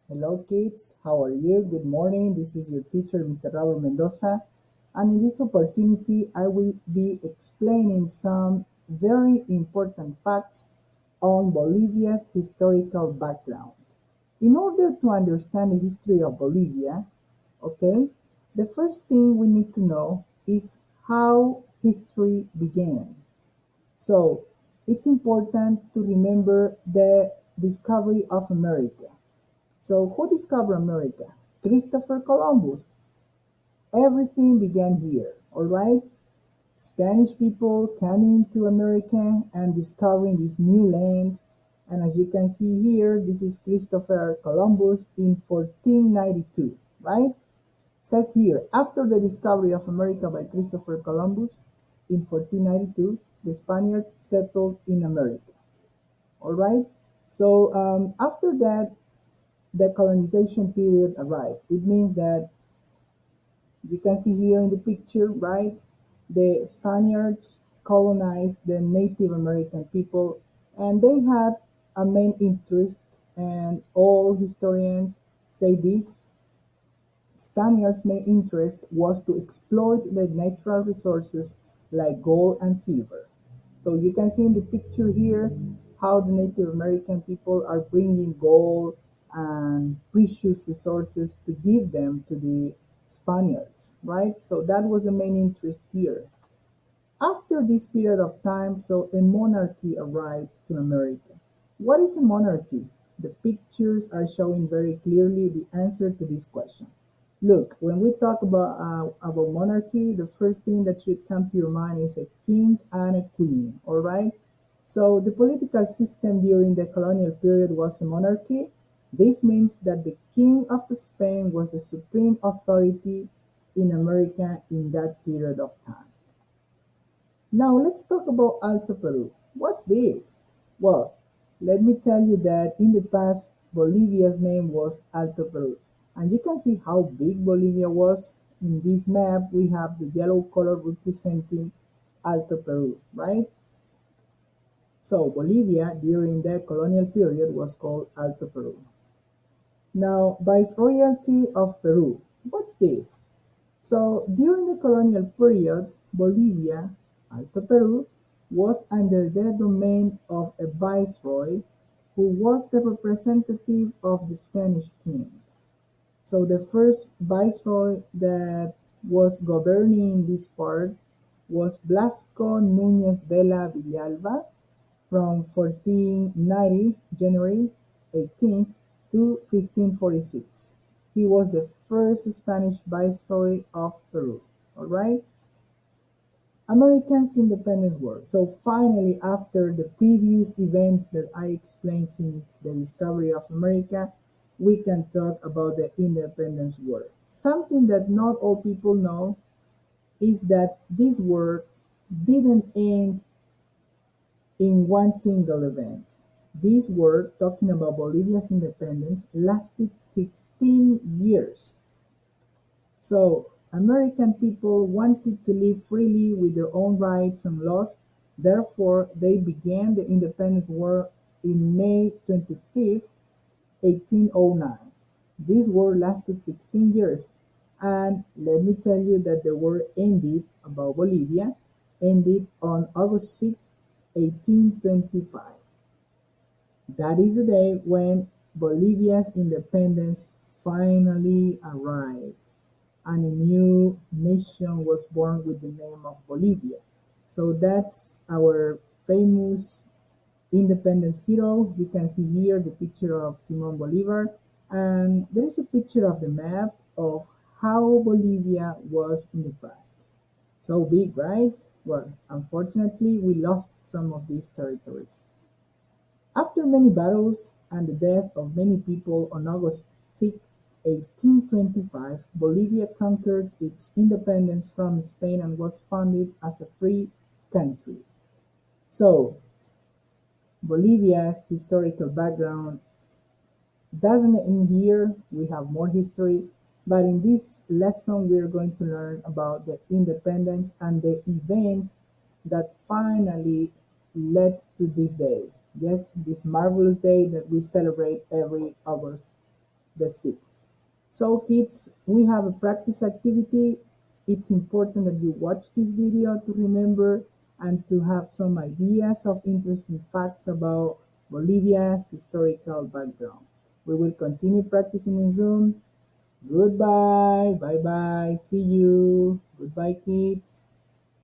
Hello kids, how are you? Good morning. This is your teacher, Mr. Robert Mendoza. And in this opportunity, I will be explaining some very important facts on Bolivia's historical background. In order to understand the history of Bolivia, okay, the first thing we need to know is how history began. So it's important to remember the discovery of America. So who discovered America? Christopher Columbus. Everything began here, all right? Spanish people coming to America and discovering this new land. And as you can see here, this is Christopher Columbus in 1492, right? Says here, after the discovery of America by Christopher Columbus in 1492, the Spaniards settled in America, all right? So after that, the colonization period arrived. It means that you can see here in the picture, right? The Spaniards colonized the Native American people and they had a main interest, and all historians say this. Spaniards' main interest was to exploit the natural resources like gold and silver. So you can see in the picture here how the Native American people are bringing gold and precious resources to give them to the Spaniards, right? So that was the main interest here. After this period of time, so a monarchy arrived to America. What is a monarchy? The pictures are showing very clearly the answer to this question. Look, when we talk about monarchy, the first thing that should come to your mind is a king and a queen, all right? So the political system during the colonial period was a monarchy. This means that the king of Spain was the supreme authority in America in that period of time. Now let's talk about Alto Peru. What's this? Well, let me tell you that in the past, Bolivia's name was Alto Peru. And you can see how big Bolivia was. In this map, we have the yellow color representing Alto Peru, right? So Bolivia during the colonial period was called Alto Peru. Now, Viceroyalty of Peru. What's this? So during the colonial period, Bolivia, Alto Peru, was under the domain of a viceroy who was the representative of the Spanish king. So the first viceroy that was governing this part was Blasco Núñez Vela Villalba from 1490, January 18th, to 1546. He was the first Spanish viceroy of Peru. All right. Americans' Independence War. So finally, after the previous events that I explained since the discovery of America, we can talk about the Independence War. Something that not all people know is that this war didn't end in one single event. This war, talking about Bolivia's independence, lasted 16 years. So, American people wanted to live freely with their own rights and laws. Therefore, they began the Independence War in May 25th, 1809. This war lasted 16 years. And let me tell you that the war ended, about Bolivia, ended on August 6th, 1825. That is the day when Bolivia's independence finally arrived and a new nation was born with the name of Bolivia. So that's our famous independence hero. You can see here the picture of Simon Bolivar, and there is a picture of the map of how Bolivia was in the past. So big, right? Well, unfortunately, we lost some of these territories. After many battles and the death of many people on August 6th, 1825, Bolivia conquered its independence from Spain and was founded as a free country. So, Bolivia's historical background doesn't end here. We have more history, but in this lesson, we're going to learn about the independence and the events that finally led to this day. Yes, this marvelous day that we celebrate every August the 6th. So kids, we have a practice activity. It's important that you watch this video to remember and to have some ideas of interesting facts about Bolivia's historical background. We will continue practicing in Zoom. Goodbye. Bye bye. See you. Goodbye, kids.